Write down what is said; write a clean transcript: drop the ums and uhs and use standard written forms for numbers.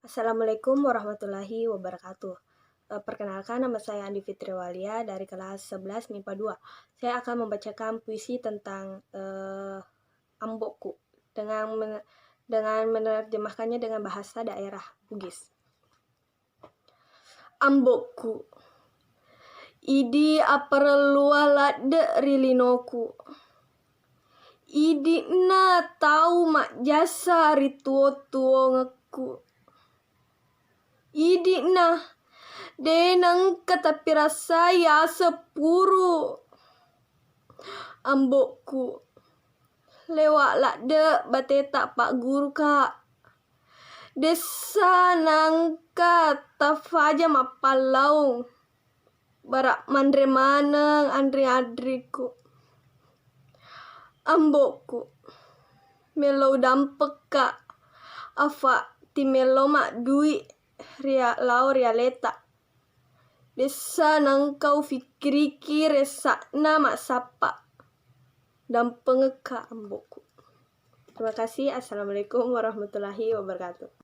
Assalamualaikum warahmatullahi wabarakatuh. Perkenalkan, nama saya Andi Fitri Awaliah dari kelas 11 MIPA 2. Saya akan membacakan puisi tentang Ambo'ku dengan menerjemahkannya dengan bahasa daerah Bugis. Ambo'ku, idi aparelua ladde rilinoku. Idi na tau mak jasa rituo-tuo ngeku. Idi na denang katapi rasa ya sepuru. Ambo'ku, lewat ladde bateta pak guru kak. Desa nangka tafaja mapalau. Barak mandre maneng andri adriku. Ambo'ku, melo dampek kak. Afa ti melo mak dui ria lau ria leta. Desa nangkau fikiriki resakna mak sapa. Dampeng kak Ambo'ku. Terima kasih. Assalamualaikum warahmatullahi wabarakatuh.